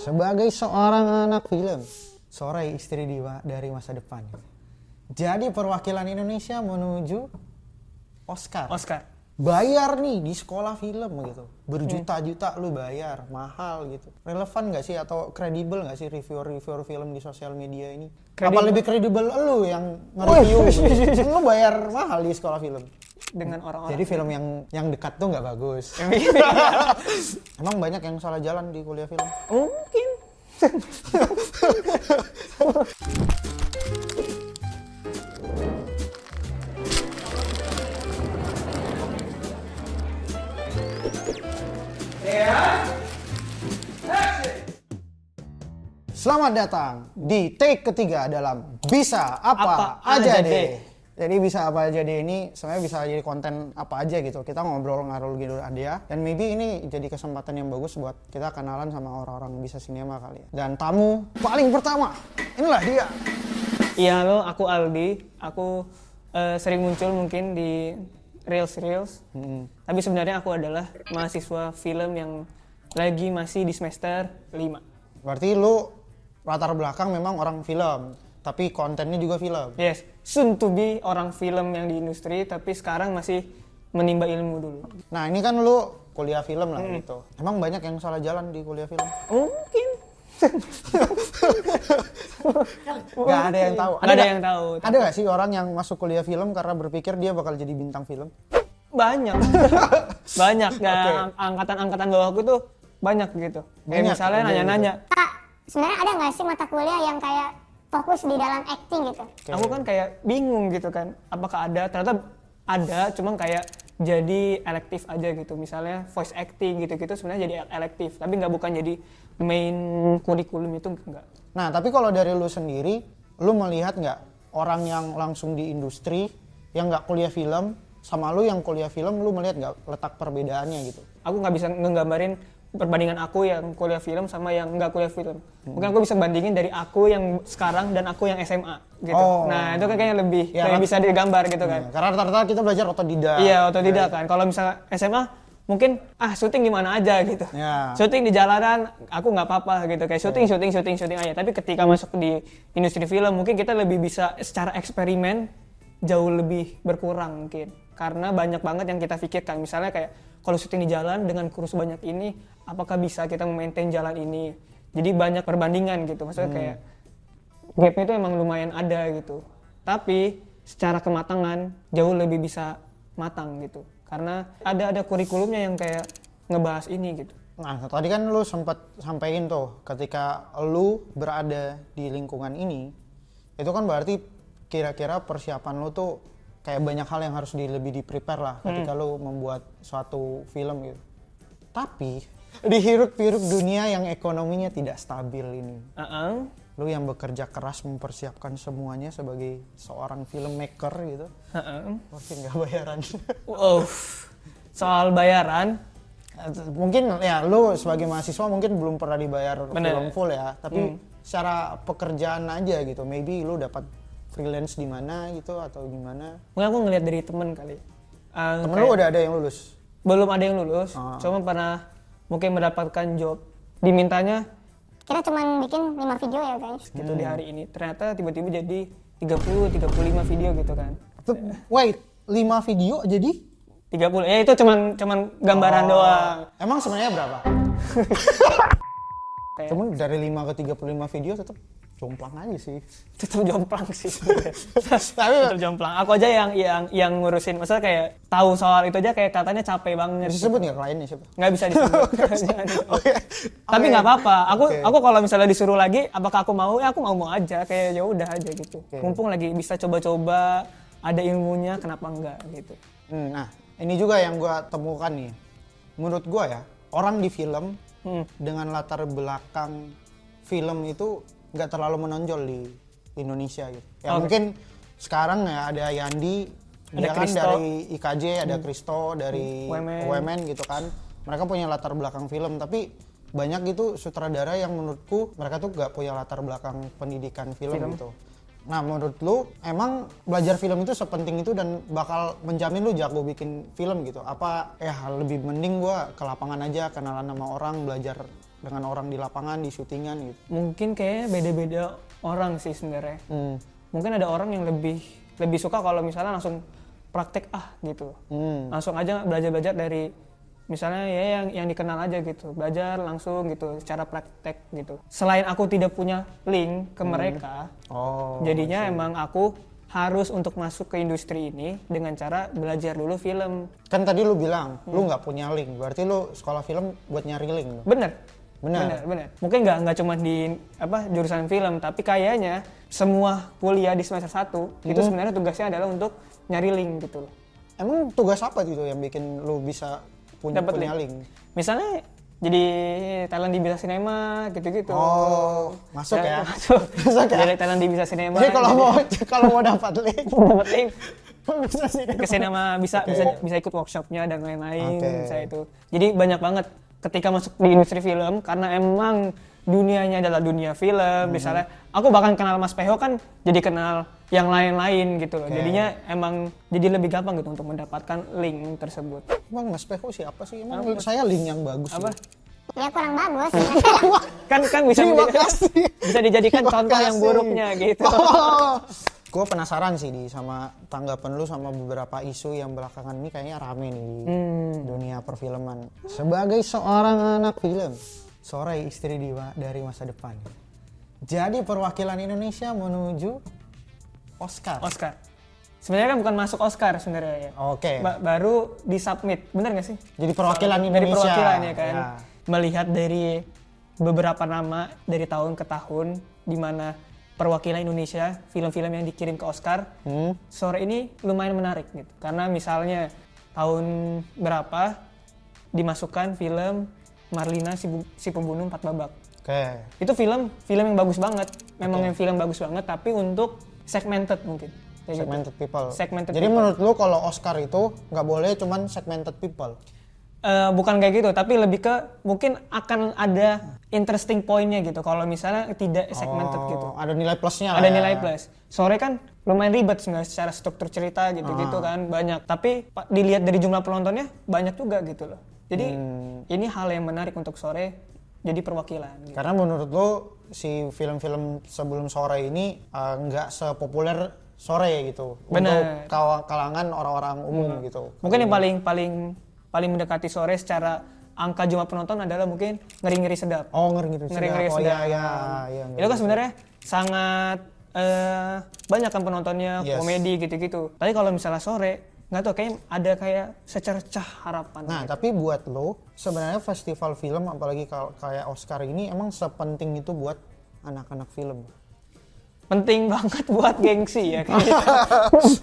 Sebagai seorang anak film, Sora istri dari masa depan. Jadi perwakilan Indonesia menuju Oscar. Bayar nih di sekolah film gitu. Berjuta-juta lu bayar, mahal gitu. Relevan nggak sih atau kredibel nggak sih reviewer film di sosial media ini? Apa lebih kredibel lu yang nge-review gitu? Lu bayar mahal di sekolah film. Dengan orang-orang. Jadi film yang dekat tuh nggak bagus. Emang banyak yang salah jalan di kuliah film? Mungkin. Selamat datang di take ketiga dalam Bisa Apa Aja Deh. Jadi Bisa Apa Aja Deh ini sebenarnya bisa jadi konten apa aja gitu. Kita ngobrol ngarul gitu aja. Dan maybe ini jadi kesempatan yang bagus buat kita kenalan sama orang-orang Bisa Sinema kali ya. Dan tamu paling pertama, inilah dia. Iya, halo, aku Aldi. Aku sering muncul mungkin di Reels. Tapi sebenarnya aku adalah mahasiswa film yang lagi masih di semester 5. Berarti lu latar belakang memang orang film, tapi kontennya juga film. Yes, soon to be orang film yang di industri, tapi sekarang masih menimba ilmu dulu. Nah ini kan lu kuliah film lah gitu. Emang banyak yang salah jalan di kuliah film? Mungkin. Gak ada yang tahu. Gak ada yang tahu. Ada gak sih orang yang masuk kuliah film karena berpikir dia bakal jadi bintang film? Banyak. Banyak. Nah, angkatan bawahku tuh banyak gitu. Kayak misalnya nanya-nanya. Kak, sebenarnya ada nggak sih mata kuliah yang kayak fokus di dalam acting gitu? Aku kan kayak bingung gitu kan. Apakah ada? Ternyata ada, cuma kayak jadi elektif aja gitu. Misalnya voice acting gitu-gitu sebenarnya jadi elektif. Tapi bukan jadi main kurikulum itu enggak. Nah tapi kalau dari lu sendiri, lu melihat nggak orang yang langsung di industri, yang nggak kuliah film, sama lu yang kuliah film, lu melihat nggak letak perbedaannya gitu? Aku nggak bisa ngegambarin perbandingan aku yang kuliah film sama yang nggak kuliah film. Mungkin aku bisa bandingin dari aku yang sekarang dan aku yang SMA gitu. Nah itu kan kayaknya lebih bisa digambar gitu kan. Karena rata-rata kita belajar otodidak. Iya otodidak kan. Kalau misalnya SMA mungkin syuting di mana aja gitu. Syuting di jalanan aku nggak apa-apa gitu. Kayak syuting aja. Tapi ketika masuk di industri film mungkin kita lebih bisa secara eksperimen jauh lebih berkurang mungkin. Karena banyak banget yang kita pikirkan. Misalnya kayak kalau syuting di jalan dengan kru sebanyak ini, apakah bisa kita memaintain jalan ini? Jadi banyak perbandingan gitu. Maksudnya kayak gapnya itu emang lumayan ada gitu. Tapi secara kematangan jauh lebih bisa matang gitu. Karena ada kurikulumnya yang kayak ngebahas ini gitu. Nah tadi kan lu sempat sampaikan tuh ketika lu berada di lingkungan ini, itu kan berarti kira-kira persiapan lu tuh kayak banyak hal yang harus lebih di-prepare lah ketika lu membuat suatu film gitu. Tapi di hiruk-pikuk dunia yang ekonominya tidak stabil ini, lu yang bekerja keras mempersiapkan semuanya sebagai seorang filmmaker gitu, mungkin nggak bayaran? Soal bayaran, mungkin ya lu sebagai mahasiswa mungkin belum pernah dibayar film full ya, tapi secara pekerjaan aja gitu, maybe lu dapat freelance di mana gitu atau gimana? Mungkin aku ngeliat dari temen kali. Temen lu udah ada yang lulus? Belum ada yang lulus, cuma pernah mungkin mendapatkan job. Dimintanya kita cuma bikin 5 video ya guys. Gitu di hari ini. Ternyata tiba-tiba jadi 30-35 video gitu kan. Wait, 5 video jadi? 30, itu cuman gambaran doang. Emang sebenarnya berapa? Cuman dari 5 ke 35 video tetap jomplang aja sih. Tetap jomplang sih. Tetap jomplang. Aku aja yang ngurusin. Maksudnya kayak tahu soal itu aja kayak katanya capek banget. Bisa sebut nggak kliennya siapa? Nggak bisa disebut. Tapi nggak apa-apa. Aku kalau misalnya disuruh lagi, apakah aku mau? Ya aku mau aja. Kayak ya udah aja gitu. Mumpung lagi bisa coba-coba, ada ilmunya, kenapa enggak gitu. Nah, ini juga yang gua temukan nih. Menurut gua ya, orang di film dengan latar belakang film itu nggak terlalu menonjol di Indonesia gitu. Ya mungkin sekarang ya ada Yandi, dia kan dari IKJ, ada Kristo dari UMN gitu kan. Mereka punya latar belakang film, tapi banyak gitu sutradara yang menurutku mereka tuh nggak punya latar belakang pendidikan film gitu. Nah menurut lu emang belajar film itu sepenting itu dan bakal menjamin lu jago bikin film gitu? Apa lebih mending gua ke lapangan aja kenalan sama orang, belajar dengan orang di lapangan, di syutingan gitu? Mungkin kayaknya beda-beda orang sih sebenarnya. Mungkin ada orang yang lebih suka kalau misalnya langsung praktek gitu. Langsung aja belajar dari misalnya ya yang dikenal aja gitu. Belajar langsung gitu secara praktek gitu. Selain aku tidak punya link ke mereka, jadinya emang aku harus untuk masuk ke industri ini dengan cara belajar dulu film. Kan tadi lu bilang lu nggak punya link, berarti lu sekolah film buat nyari link dong? Bener. Benar. Mungkin nggak cuma di jurusan film, tapi kayaknya semua kuliah di semester 1 itu sebenarnya tugasnya adalah untuk nyari link gitu loh. Emang tugas apa gitu yang bikin lu bisa punya link? Misalnya jadi talent di Bisa Cinema gitu-gitu. Oh, masuk ya? Masuk ya? Jadi talent di Bisa Cinema. Jadi kalau mau dapat link, ke sinema bisa ikut workshopnya dan lain-lain. Saya itu. Jadi banyak banget ketika masuk di industri film karena emang dunianya adalah dunia film. Misalnya aku bahkan kenal Mas Peho kan jadi kenal yang lain-lain gitu loh. Jadinya emang jadi lebih gampang gitu untuk mendapatkan link tersebut. Emang Mas Peho siapa sih? Emang saya link yang bagus. Apa? Ya kurang bagus. kan bisa dijadikan contoh yang buruknya gitu. Gue penasaran sih sama tanggapan lu sama beberapa isu yang belakangan ini kayaknya rame nih di dunia perfilman. Sebagai seorang anak film, Sore istri dari masa depan. Jadi perwakilan Indonesia menuju Oscar. Sebenarnya kan bukan masuk Oscar sebenarnya ya. Oke. Baru disubmit, bener nggak sih? Jadi perwakilan Indonesia. Dari perwakilan ya kan. Ya. Melihat dari beberapa nama dari tahun ke tahun, di mana perwakilan Indonesia, film-film yang dikirim ke Oscar, Sore ini lumayan menarik gitu. Karena misalnya tahun berapa dimasukkan film Marlina si pembunuh 4 babak. Itu film yang bagus banget. Memang yang film bagus banget, tapi untuk segmented mungkin. Segmented people. Jadi menurut lu kalau Oscar itu nggak boleh cuman segmented people? Bukan kayak gitu, tapi lebih ke mungkin akan ada interesting point-nya gitu. Kalau misalnya tidak segmented gitu. Ada nilai plusnya. Ada nilai plus. Sore kan lumayan ribet secara struktur cerita gitu-gitu kan banyak. Tapi dilihat dari jumlah penontonnya banyak juga gitu loh. Jadi ini hal yang menarik untuk Sore jadi perwakilan. Gitu. Karena menurut lo si film-film sebelum Sore ini nggak sepopuler Sore gitu. Bener. Untuk kalangan orang-orang umum gitu. Mungkin yang paling mendekati Sore secara angka jumlah penonton adalah mungkin Ngeri-Ngeri Sedap. Oh, Ngeri-Ngeri Sedap. Sedap. Iya. Itu kan sebenarnya sangat banyak kan penontonnya, komedi gitu-gitu. Tapi kalau misalnya Sore nggak tahu kayak secercah harapan. Nah gitu. Tapi buat lo sebenarnya festival film apalagi kayak Oscar ini emang sepenting itu buat anak-anak film? Penting banget buat gengsi ya.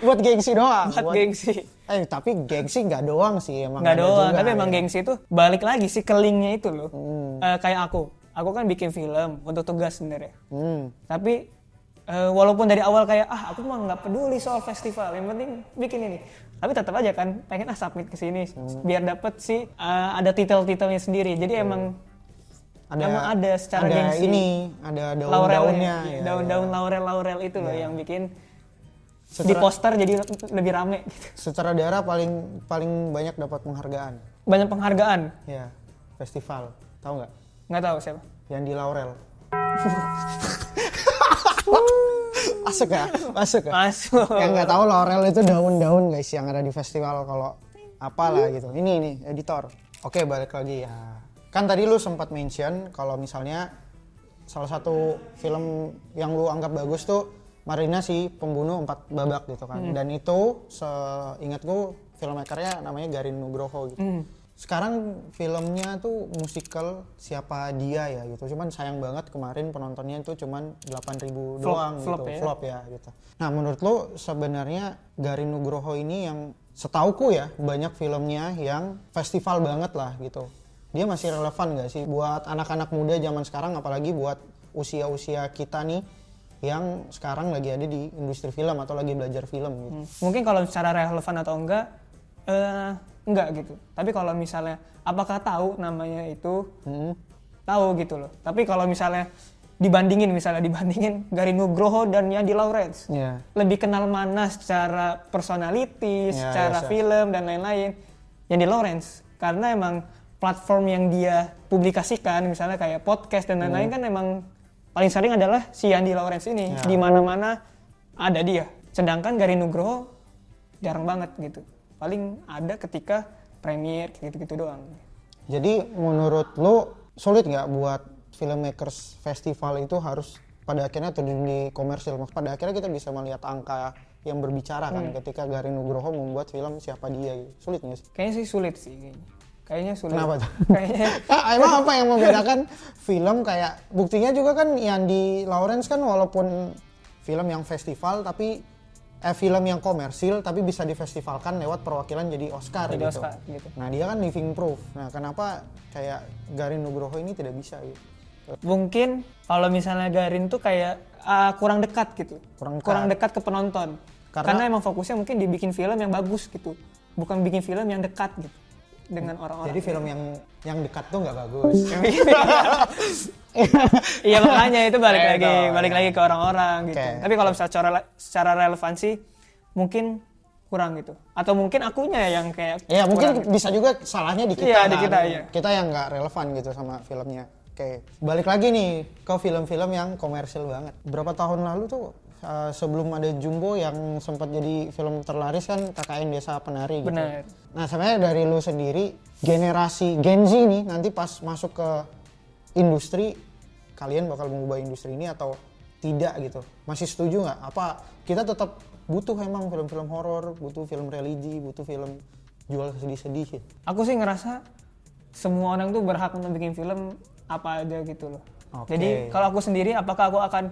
Buat gengsi doang. Buat gengsi. Tapi gengsi nggak doang sih emang. Nggak doang, tapi emang gengsi itu balik lagi sih ke linknya itu loh. Kayak aku kan bikin film untuk tugas sebenarnya. Tapi walaupun dari awal kayak aku mah nggak peduli soal festival, yang penting bikin ini. Tapi tetap aja kan pengen submit ke sini biar dapet sih ada titel-titelnya sendiri. Jadi emang ada secara gengsi. Ada daun-daunnya. Daun-daun laurel itu loh yang bikin di poster jadi lebih rame. Sutradara paling banyak dapat penghargaan. Banyak penghargaan? Ya, festival. Tahu nggak? Nggak tahu siapa. Yang di Laurel. Masuk ya? Masuk. Yang nggak tahu Laurel itu daun-daun guys yang ada di festival kalau apalah gitu. Ini editor. Oke, balik lagi ya. Kan tadi lu sempat mention kalau misalnya salah satu film yang lu anggap bagus tuh Marlina si pembunuh 4 babak gitu kan. Dan itu seingatku filmmakernya namanya Garin Nugroho gitu. Sekarang filmnya tuh musikal Siapa Dia ya gitu. Cuman sayang banget kemarin penontonnya itu cuman 8.000 doang flop ya gitu. Nah, menurut lo sebenarnya Garin Nugroho ini yang setauku ya banyak filmnya yang festival banget lah gitu. Dia masih relevan gak sih buat anak-anak muda zaman sekarang, apalagi buat usia-usia kita nih yang sekarang lagi ada di industri film atau lagi belajar film gitu. Mungkin kalau secara relevan atau enggak gitu. Tapi kalau misalnya apakah tahu namanya itu? Tahu gitu loh. Tapi kalau misalnya dibandingin Garin Nugroho dan Yandi Laurens. Lebih kenal mana secara personality, secara film dan lain-lain. Yandi Laurens karena emang platform yang dia publikasikan, misalnya kayak podcast dan lain-lain kan emang paling sering adalah si Andi Lawrence ini. Di mana-mana ada dia. Sedangkan Garin Nugroho jarang banget gitu. Paling ada ketika premiere gitu-gitu doang. Jadi menurut lu sulit nggak buat filmmakers festival itu harus pada akhirnya terjun di komersil? Pada akhirnya kita bisa melihat angka yang berbicara kan ketika Garin Nugroho membuat film Siapa Dia gitu. Sulit nggak sih? Kayaknya sih sulit sih. Kayaknya sulit. Kenapa tuh? Kayaknya Emang apa yang membedakan film kayak buktinya juga kan Andi Lawrence kan walaupun film yang festival tapi film yang komersil tapi bisa difestivalkan lewat perwakilan jadi Oscar jadi gitu. Oscar, gitu. Nah dia kan living proof. Nah kenapa kayak Garin Nugroho ini tidak bisa gitu? mungkin kalau misalnya Garin tuh kayak kurang dekat gitu. Kurang dekat ke penonton. Karena emang fokusnya mungkin dibikin film yang bagus gitu. Bukan bikin film yang dekat gitu dengan orang-orang. Jadi film yang dekat tuh nggak bagus. Iya makanya itu balik lagi ke orang-orang gitu. Okay. Tapi kalau secara relevansi mungkin kurang gitu. Atau mungkin akunya yang kayak Ya mungkin kurang. bisa juga salahnya di kita Iya, kan. di kita, iya. Kita yang nggak relevan gitu sama filmnya. Oke, balik lagi nih ke film-film yang komersil banget. Berapa tahun lalu tuh sebelum ada Jumbo yang sempat jadi film terlaris kan KKN Desa Penari gitu. Benar. Nah sebenarnya dari lu sendiri generasi Gen Z nih nanti pas masuk ke industri kalian bakal mengubah industri ini atau tidak gitu? Masih setuju nggak? Apa kita tetap butuh emang film-film horor, butuh film religi, butuh film jual sedih-sedih gitu? Aku sih ngerasa semua orang tuh berhak untuk bikin film apa aja gitu loh. Oke. Jadi kalau aku sendiri apakah aku akan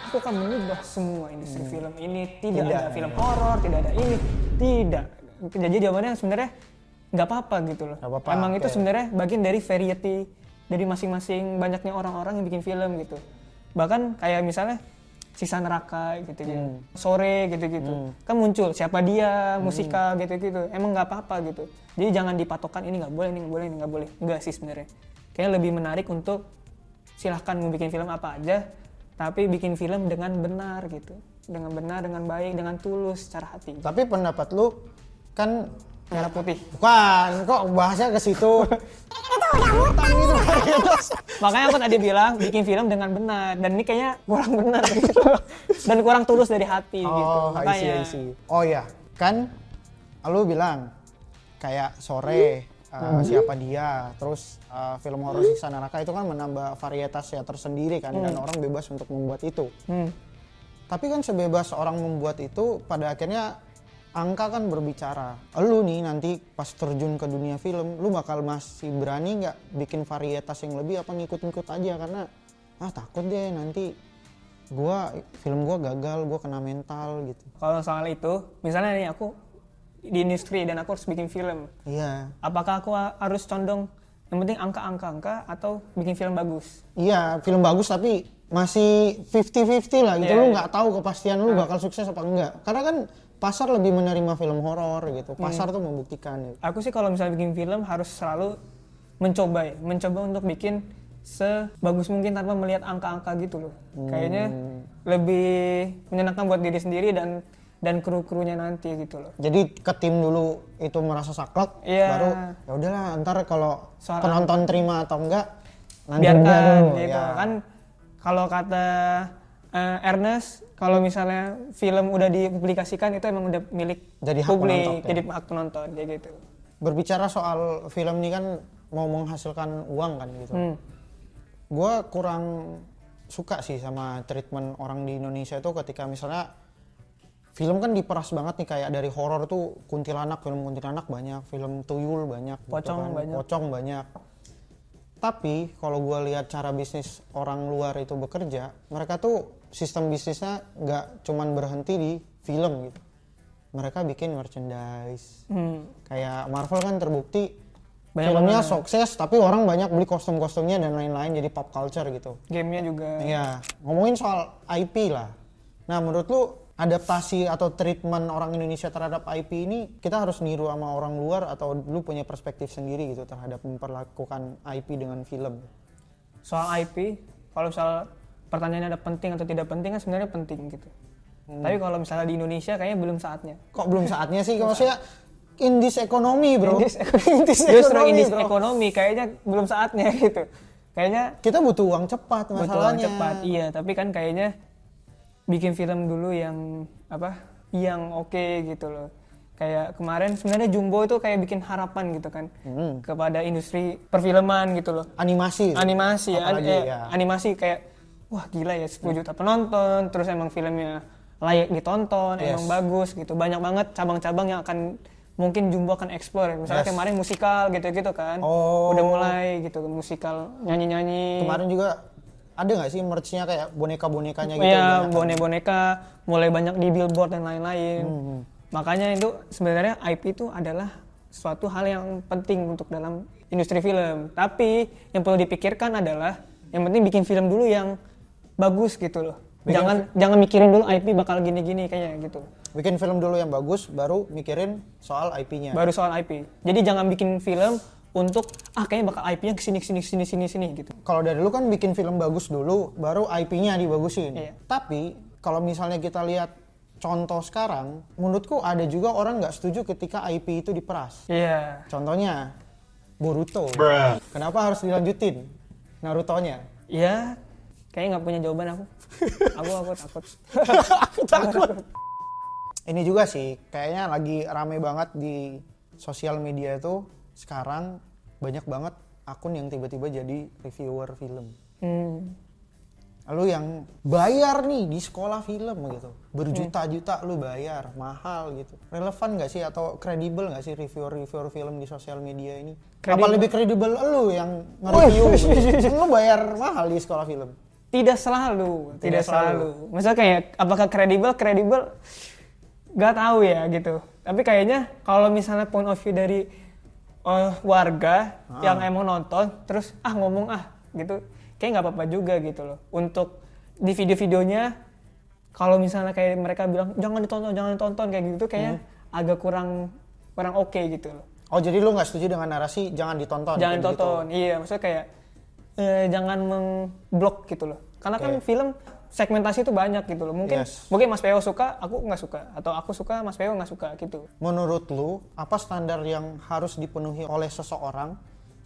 aku akan mengubah semua industri film ini, tidak ada film horor, tidak ada ini, tidak. Jadi jawabannya sebenarnya nggak apa-apa gitu loh. Nggak apa-apa, Emang oke. itu sebenarnya bagian dari variety dari masing-masing banyaknya orang-orang yang bikin film gitu. Bahkan kayak misalnya Sisa Neraka gitu-gitu, Sore gitu-gitu, kan muncul Siapa Dia, Musika gitu-gitu. Emang nggak apa-apa gitu. Jadi jangan dipatokan ini nggak boleh, ini nggak boleh, ini nggak boleh. Enggak sih sebenarnya. Kayaknya lebih menarik untuk silahkan mau bikin film apa aja, tapi bikin film dengan benar gitu, dengan benar, dengan baik, dengan tulus secara hati. Tapi pendapat lu kan Merah putih. bukan, kok bahasnya ke situ. Makanya aku tadi bilang bikin film dengan benar, dan ini kayaknya kurang benar gitu. Dan kurang tulus dari hati gitu. Oh, I see. Oh ya, kan lu bilang kayak Sore, Siapa Dia, terus film horor Siksa Neraka itu kan menambah varietas ya tersendiri kan, dan orang bebas untuk membuat itu. Tapi kan sebebas orang membuat itu, pada akhirnya angka kan berbicara. Lu nih nanti pas terjun ke dunia film, lu bakal masih berani nggak bikin varietas yang lebih apa ngikut-ngikut aja? Karena takut deh nanti film gua gagal, gua kena mental gitu. Kalau soal itu, misalnya nih aku di industri dan aku harus bikin film. Iya. Apakah aku harus condong yang penting angka atau bikin film bagus? Iya, film bagus tapi masih 50-50 lah gitu. Iya, Lu iya. nggak tahu kepastian lu bakal sukses apa enggak. Karena kan pasar lebih menerima film horor gitu. Pasar tuh membuktikan gitu. Aku sih kalau misalnya bikin film harus selalu mencoba untuk bikin sebagus mungkin tanpa melihat angka-angka gitu loh. Kayaknya lebih menyenangkan buat diri sendiri dan kru-krunya nanti gitu loh. Jadi ke tim dulu itu merasa saklek, Iya. baru ya udahlah ntar kalau Soal penonton terima atau enggak nanti Biarkan dulu, gitu ya. kan. Kalau kata Ernest, kalau misalnya film udah dipublikasikan itu emang udah milik Jadi hak publik, penonton, ya. jadi hak penonton kayak gitu. Berbicara soal film ini kan mau menghasilkan uang kan gitu. Gua kurang suka sih sama treatment orang di Indonesia itu ketika misalnya film kan diperas banget nih, kayak dari horor tuh kuntilanak, film kuntilanak banyak, film tuyul banyak, Pocong banyak. pocong banyak. Tapi kalau gue lihat cara bisnis orang luar itu bekerja, mereka tuh sistem bisnisnya nggak cuman berhenti di film gitu. Mereka bikin merchandise. Kayak Marvel kan terbukti Banyak filmnya banget. sukses, tapi orang banyak beli kostum-kostumnya dan lain-lain, jadi pop culture gitu. Gamenya juga. Iya, ngomongin soal IP lah. Nah, menurut lu adaptasi atau treatment orang Indonesia terhadap IP ini kita harus niru sama orang luar atau lu punya perspektif sendiri gitu terhadap memperlakukan IP dengan film? Soal IP, kalau misal pertanyaannya ada penting atau tidak penting kan sebenarnya penting gitu. Tapi kalau misalnya di Indonesia kayaknya belum saatnya. Kok belum saatnya sih? Maksudnya in this economy, bro. Justru in this economy kayaknya belum saatnya gitu. Kayaknya kita butuh uang cepat masalahnya. Butuh uang cepat, iya. Tapi kan kayaknya bikin film dulu yang yang oke gitu loh. Kayak kemarin sebenarnya Jumbo itu kayak bikin harapan gitu kan kepada industri perfilman gitu loh. Animasi ya. Animasi kayak wah gila ya 10 juta penonton, terus emang filmnya layak ditonton, emang bagus gitu. Banyak banget cabang-cabang yang akan mungkin Jumbo akan explore. Misalnya kemarin musikal gitu-gitu kan. Udah mulai gitu musikal nyanyi-nyanyi. Kemarin juga ada nggak sih merch-nya kayak boneka-bonekanya gitu? Iya, boneka mulai banyak di billboard dan lain-lain. Makanya itu sebenarnya IP itu adalah suatu hal yang penting untuk dalam industri film. Tapi yang perlu dipikirkan adalah yang penting bikin film dulu yang bagus gitu loh. Jangan mikirin dulu IP bakal gini-gini kayaknya gitu. Bikin film dulu yang bagus, baru mikirin soal IP-nya. Baru soal IP. Jadi jangan bikin film untuk kayaknya bakal IP-nya kesini gitu. Kalau dari dulu kan bikin film bagus dulu, baru IP-nya dibagusin. Iya. Tapi kalau misalnya kita lihat contoh sekarang, menurutku ada juga orang nggak setuju ketika IP itu diperas. Iya. Contohnya Boruto. Kenapa harus dilanjutin Naruto-nya? Iya. Kayaknya nggak punya jawaban aku. Aku takut. Aku takut. Ini juga sih, kayaknya lagi rame banget di sosial media itu sekarang banyak banget akun yang tiba-tiba jadi reviewer film. Lalu yang bayar nih di sekolah film gitu, berjuta-juta lu bayar, mahal gitu. Relevan nggak sih atau kredibel nggak sih reviewer film di sosial media ini? Apa lebih kredibel lu yang nge-review? Gitu? Lu bayar mahal di sekolah film? Tidak selalu. Misalnya kayak apakah kredibel? Gak tahu ya gitu. Tapi kayaknya kalau misalnya point of view dari warga yang emang nonton, terus ngomong gitu. Kayak nggak apa-apa juga gitu loh. Untuk di video-videonya, kalau misalnya kayak mereka bilang jangan ditonton kayak gitu, kayaknya agak kurang oke gitu loh. Oh jadi lu nggak setuju dengan narasi jangan ditonton? Jangan tonton, gitu. Iya maksudnya kayak jangan mengblok gitu loh. Karena kan film segmentasi itu banyak gitu loh. Mungkin Mas Peo suka, aku nggak suka, atau aku suka, Mas Peo nggak suka gitu. Menurut lu apa standar yang harus dipenuhi oleh seseorang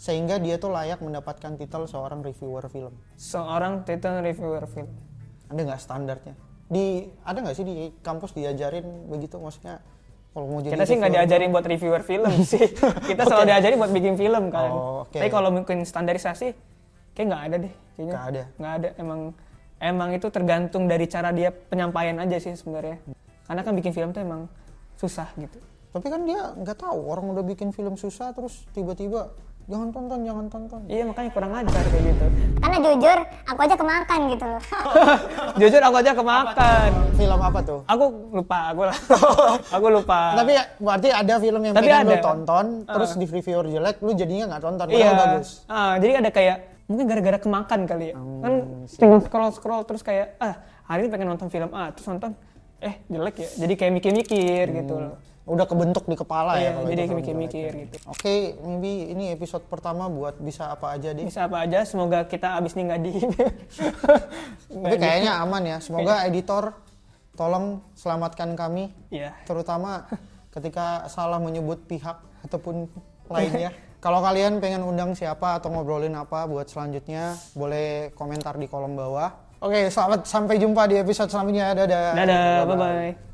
sehingga dia tuh layak mendapatkan titel seorang reviewer film? Seorang titel reviewer film. Ada nggak standarnya? Ada nggak sih di kampus diajarin begitu? Maksudnya kalau mau jadi kita sih nggak diajarin buat reviewer film sih. Kita selalu diajarin buat bikin film kan. Tapi kalau mungkin standarisasi, kayak nggak ada deh. Kayaknya nggak ada. Emang itu tergantung dari cara dia penyampaian aja sih sebenarnya. Karena kan bikin film tuh emang susah gitu. Tapi kan dia nggak tahu orang udah bikin film susah terus tiba-tiba jangan tonton. Iya makanya kurang ajar kayak gitu. Karena jujur, aku aja kemakan gitu loh. Jujur aku aja kemakan. Film apa tuh? Aku lupa. Tapi berarti ada film yang pengen lu tonton, terus di reviewer jelek, lu jadinya nggak tonton. Iya. Bagus. Jadi ada kayak mungkin gara-gara kemakan kali ya. Kan scroll terus kayak hari ini pengen nonton film terus nonton jelek ya. Jadi kayak mikir-mikir gitu loh. Udah kebentuk di kepala ya. Jadi mikir-mikir gitu. Oke, maybe ini episode pertama buat bisa apa aja deh. Bisa apa aja, semoga kita abis ini nggak di. Tapi kayaknya aman ya. Semoga editor tolong selamatkan kami. Iya. Terutama ketika salah menyebut pihak ataupun lainnya. Kalau kalian pengen undang siapa atau ngobrolin apa buat selanjutnya, boleh komentar di kolom bawah. Oke, sampai jumpa di episode selanjutnya. Dadah. Dadah, bye-bye.